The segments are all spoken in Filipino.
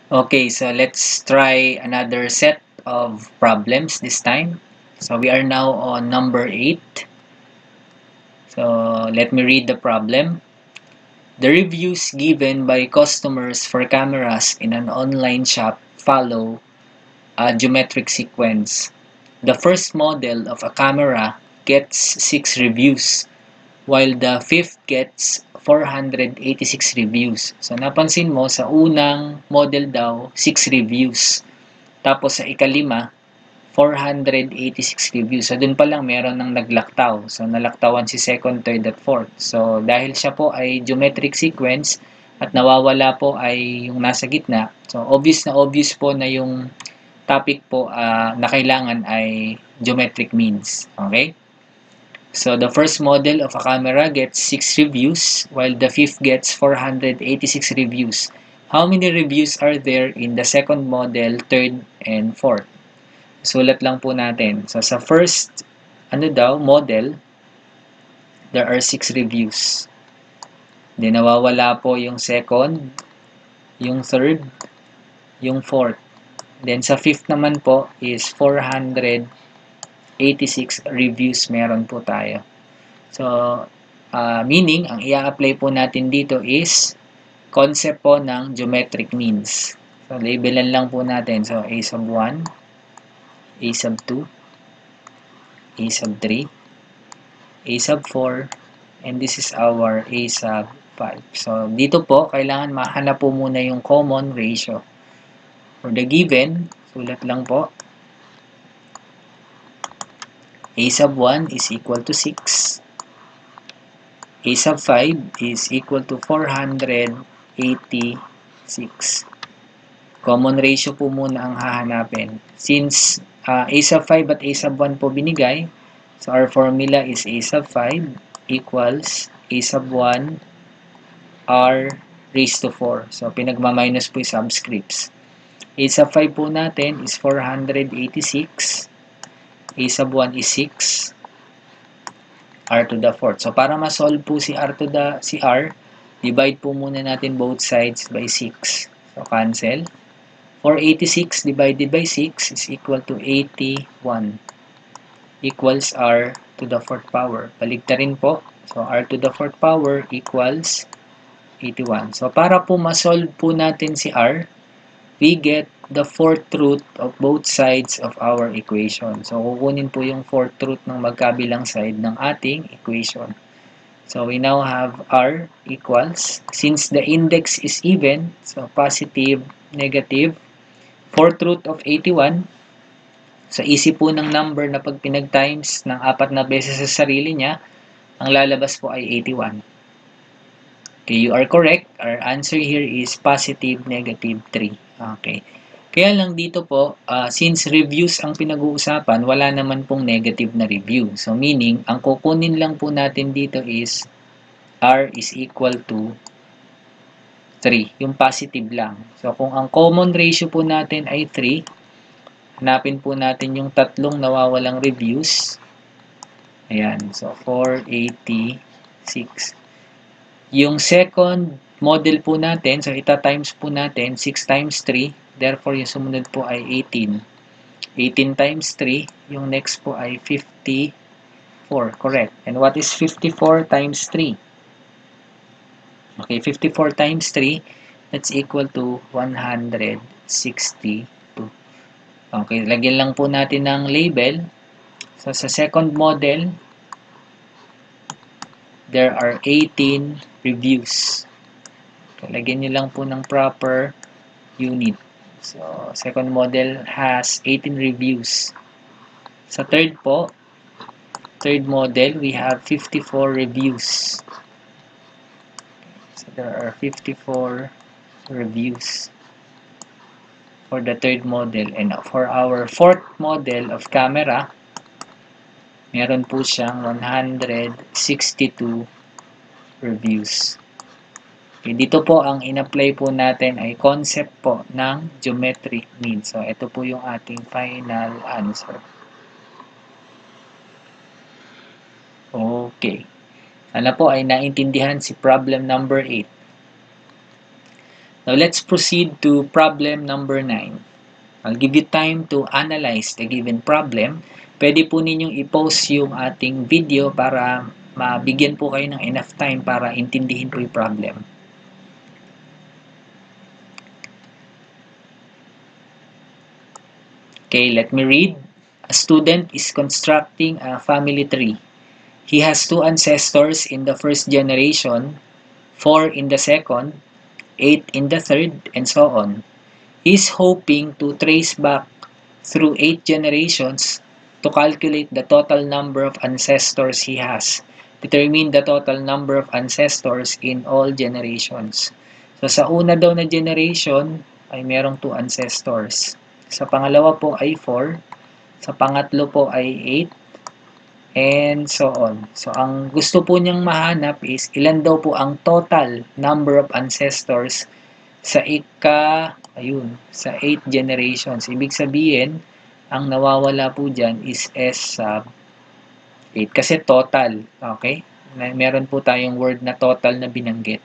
Okay, so let's try another set of problems this time. So we are now on number 8. So let me read the problem. The reviews given by customers for cameras in an online shop follow a geometric sequence. The first model of a camera gets 6 reviews, while the fifth gets 486 reviews. So napansin mo, sa unang model daw, 6 reviews. Tapos sa ikalima, 486 reviews. So dun pa lang meron ng naglaktaw. So nalaktawan si second, third at fourth. So dahil siya po ay geometric sequence at nawawala po ay yung nasa gitna. So obvious na obvious po na yung topic po na kailangan ay geometric means. Okay? So the first model of a camera gets 6 reviews while the fifth gets 486 reviews. How many reviews are there in the second model, third, and fourth? Sulat lang po natin. So sa first model, there are 6 reviews. Then nawawala po yung second, yung third, yung fourth. Then sa fifth naman po is 486 reviews meron po tayo. So, meaning, ang i-apply po natin dito is concept po ng geometric means. So, labelan lang po natin. So, A sub 1, A sub 2, A sub 3, A sub 4, and this is our A sub 5. So, dito po, kailangan mahanap po muna yung common ratio. For the given, sulat lang po, A sub 1 is equal to 6. A sub 5 is equal to 486. Common ratio po muna ang hahanapin. Since A sub 5 at A sub 1 po binigay, so our formula is A sub 5 equals A sub 1 R raised to 4. So, pinagmaminus po yung subscripts. A sub 5 po natin is 486. A sub 1 is 6. R to the 4th. So, para ma-solve po si R, divide po muna natin both sides by 6. So, cancel. 486 divided by 6 is equal to 81 equals R to the 4th power. Baligtarin po. So, R to the 4th power equals 81. So, para po ma-solve po natin si R, we get the fourth root of both sides of our equation. So, kukunin po yung fourth root ng magkabilang side ng ating equation. So, we now have R equals, since the index is even, so positive, negative, fourth root of 81, sa easy po ng number na pag pinag-times ng 4 na beses sa sarili niya, ang lalabas po ay 81. Okay, you are correct. Our answer here is positive, negative 3. Okay. Kaya lang dito po, since reviews ang pinag-uusapan, wala naman pong negative na review. So, meaning, ang kukunin lang po natin dito is R is equal to 3. Yung positive lang. So, kung ang common ratio po natin ay 3, hanapin po natin yung tatlong nawawalang reviews. Ayan. So, 486. Yung second model po natin, so ita-times po natin, 6 times 3. Therefore, yung sumunod po ay 18. 18 times 3, yung next po ay 54. Correct. And what is 54 times 3? Okay, 54 times 3, that's equal to 162. Okay, lagyan lang po natin ng label. So, sa second model, there are 18 reviews. Okay, lagyan nyo lang po ng proper unit. So, second model has 18 reviews. Sa third po, third model, we have 54 reviews. So, there are 54 reviews for the third model. And for our fourth model of camera, meron po siyang 162 reviews. Okay, dito po ang in-apply po natin ay concept po ng geometric means. So, ito po yung ating final answer. Okay. Sana po ay naintindihan si problem number 8. Now, let's proceed to problem number 9. I'll give you time to analyze the given problem. Pwede po ninyong i-pause yung ating video para mabigyan po kayo ng enough time para intindihin po yung problem. Okay, let me read. A student is constructing a family tree. He has 2 ancestors in the first generation, 4 in the second, 8 in the third, and so on. He is hoping to trace back through 8 generations to calculate the total number of ancestors he has. Determine the total number of ancestors in all generations. So sa una daw na generation ay merong 2 ancestors. Sa pangalawa po ay 4. Sa pangatlo po ay 8. And so on. So ang gusto po niyang mahanap is ilan daw po ang total number of ancestors sa sa 8 generations. Ibig sabihin, ang nawawala po dyan is S sub 8. Kasi total. Okay? Meron po tayong word na total na binanggit.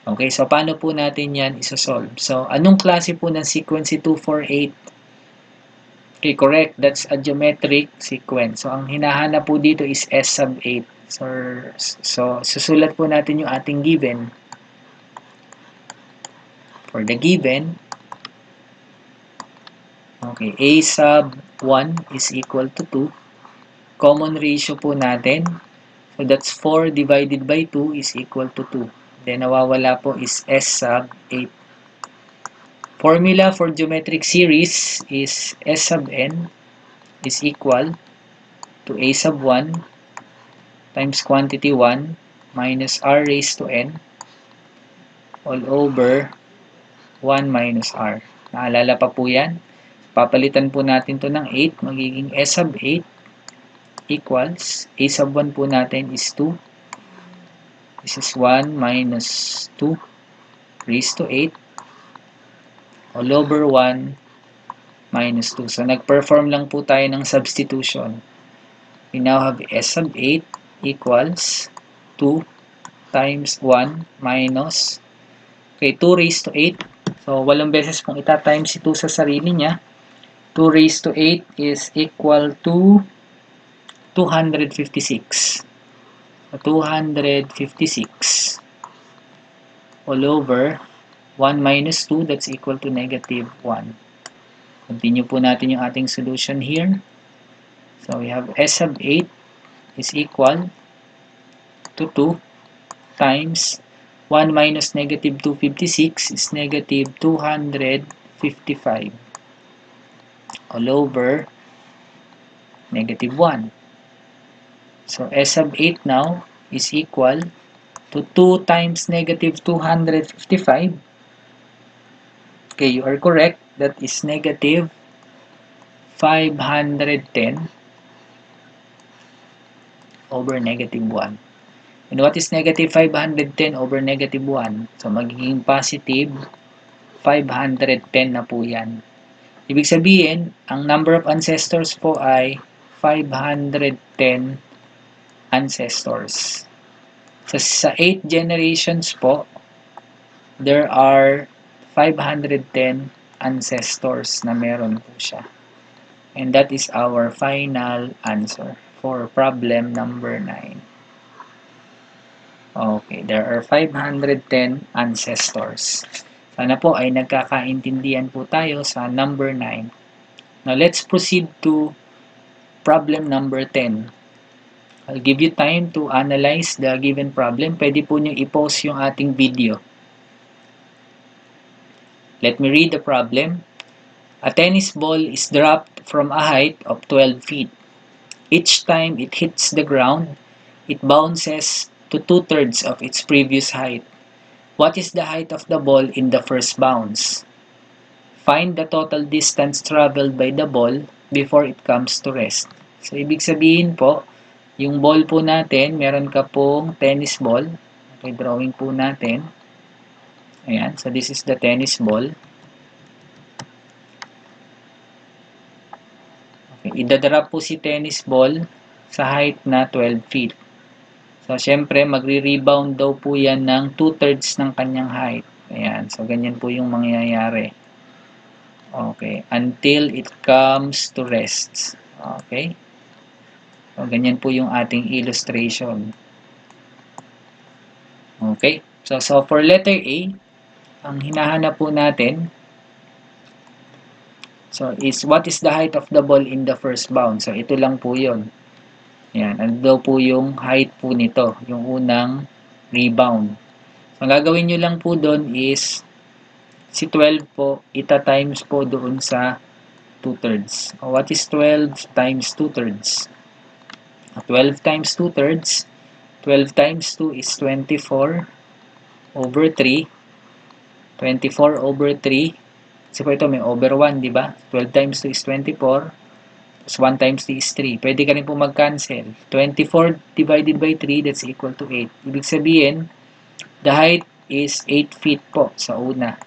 Okay, so paano po natin yan isosolve? So, anong klase po ng sequence si 2, 4, 8? Okay, correct. That's a geometric sequence. So, ang hinahanap po dito is S sub 8. So susulat po natin yung ating given. For the given, okay, A sub 1 is equal to 2. Common ratio po natin. So, that's 4 divided by 2 is equal to 2. Then, nawawala po is S sub 8. Formula for geometric series is S sub n is equal to A sub 1 times quantity 1 minus R raised to n all over 1 minus R. Naalala pa po yan? Papalitan po natin to ng 8. Magiging S sub 8 equals A sub 1 po natin is 2. This is 1 minus 2 raised to 8 all over 1 minus 2. So, nag-perform lang po tayo ng substitution. We now have S sub 8 equals 2 times 1 minus 2 raised to 8. So, 8 beses pong ita-times ito sa sarili niya. 2 raised to 8 is equal to 256. So, 256 all over 1 minus 2, that's equal to negative 1. Continue po natin yung ating solution here. So, we have S sub 8 is equal to 2 times 1 minus negative 256 is negative 255 all over negative 1. So, S sub 8 now is equal to 2 times negative 255. Okay, you are correct. That is negative 510 over negative 1. And what is negative 510 over negative 1? So, magiging positive 510 na po yan. Ibig sabihin, ang number of ancestors po ay 510 ancestors. So, sa 8 generations po, there are 510 ancestors na meron po siya. And that is our final answer for problem number 9. Okay, there are 510 ancestors. Sana po ay nagkakaintindihan po tayo sa number 9. Now, let's proceed to problem number 10. I'll give you time to analyze the given problem. Pwede po nyo i-pause yung ating video. Let me read the problem. A tennis ball is dropped from a height of 12 feet. Each time it hits the ground, it bounces to 2/3 of its previous height. What is the height of the ball in the first bounce? Find the total distance traveled by the ball before it comes to rest. So, ibig sabihin po, yung ball po natin, meron ka pong tennis ball. Okay, drawing po natin. Ayan, so this is the tennis ball. Okay, idadrop po si tennis ball sa height na 12 feet. So, syempre, magre-rebound daw po yan ng 2/3 ng kanyang height. Ayan. So, ganyan po yung mangyayari. Okay. Until it comes to rest. Okay. So, ganyan po yung ating illustration. Okay. So for letter A, ang hinahanap po natin, so is what is the height of the ball in the first bound? So, ito lang po yun. Ayan. Ano daw po yung height po nito? Yung unang rebound. So, ang gagawin nyo lang po doon is si 12 po, ita-times po doon sa 2/3. What is 12 times 2/3? 12 times 2/3, 12 times 2 is 24 over 3. 24 over 3. Kasi po ito may over 1, di ba? 12 times 2 is 24. Tapos 1 times 3 is 3. Pwede ka rin po mag-cancel. 24 divided by 3, that's equal to 8. Ibig sabihin, the height is 8 feet po sa una.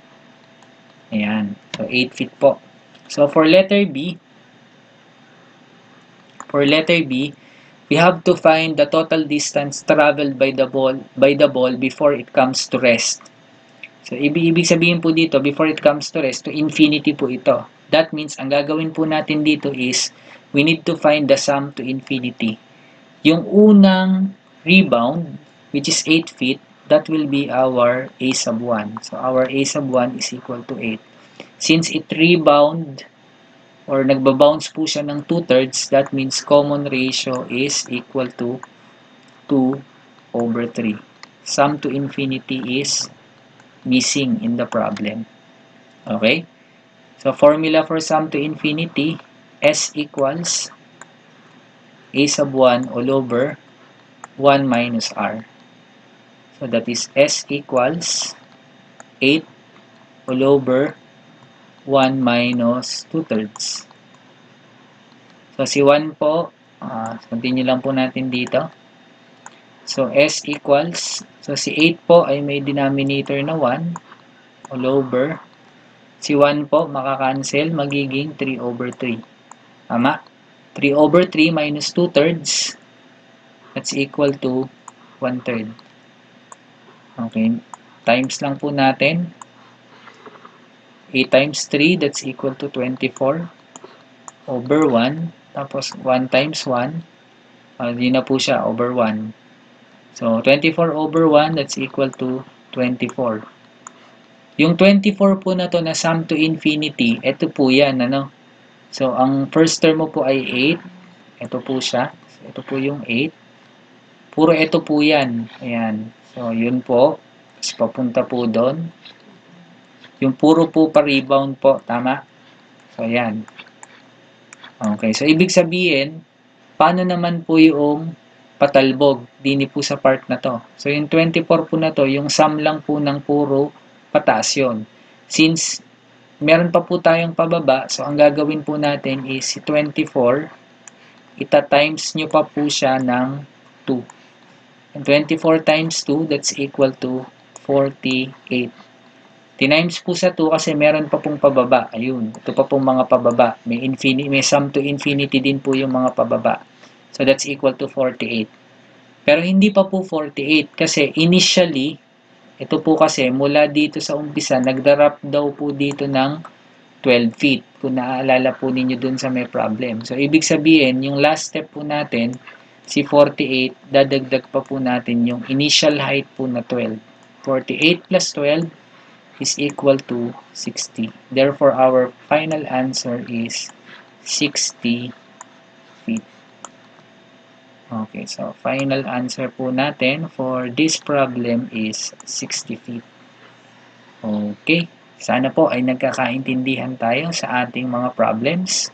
Ayan. So, 8 feet po. So, for letter B, we have to find the total distance traveled by the ball before it comes to rest. So, ibig sabihin po dito, before it comes to rest, to infinity po ito. That means, ang gagawin po natin dito is, we need to find the sum to infinity. Yung unang rebound, which is 8 feet, that will be our A sub 1. So, our A sub 1 is equal to 8. Since it rebound, or nagbabounce po siya ng 2/3, that means common ratio is equal to 2 over 3. Sum to infinity is missing in the problem. Okay? So, formula for sum to infinity, S equals A sub 1 all over 1 minus R. So, that is S equals 8 all over 1 minus 2/3. So, si 1 po, continue lang po natin dito. So, S equals, so si 8 po ay may denominator na 1 all over. Si 1 po, makakancel, magiging 3 over 3. Tama? 3 over 3 minus 2/3, that's equal to 1/3. Okay, times lang po natin. 8 times 3, that's equal to 24 over 1. Tapos 1 times 1, yun na po siya, over 1. So, 24 over 1, that's equal to 24. Yung 24 po na to na sum to infinity, ito po yan, ano? So, ang first term mo po ay 8. Ito po siya. So, ito po yung 8. Puro ito po yan. Ayan. So, yun po. Tapos, papunta po doon. Yung puro po pa-rebound po. Tama? So, ayan. Okay. So, ibig sabihin, paano naman po yung patalbog? Dini po sa part na to. So, yung 24 po na to, yung sum lang po ng puro pataas yun. Since, meron pa po tayong pababa, so, ang gagawin po natin is si 24, ita-times nyo pa po siya ng 2. And 24 times 2, that's equal to 48. Tinimes po sa 2 kasi meron pa pong pababa. Ayun, ito pa pong mga pababa. May sum to infinity din po yung mga pababa. So, that's equal to 48. Pero hindi pa po 48 kasi initially, ito po kasi mula dito sa umpisa, nagdarap daw po dito ng 12 feet. Kung naaalala po ninyo dun sa may problem. So, ibig sabihin, yung last step po natin, si 48, dadagdag pa po natin yung initial height po na 12. 48 plus 12 is equal to 60. Therefore, our final answer is 60 feet. Okay, so final answer po natin for this problem is 60 feet. Okay, sana po ay nagkakaintindihan tayo sa ating mga problems.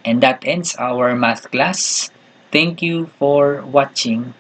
And that ends our math class. Thank you for watching.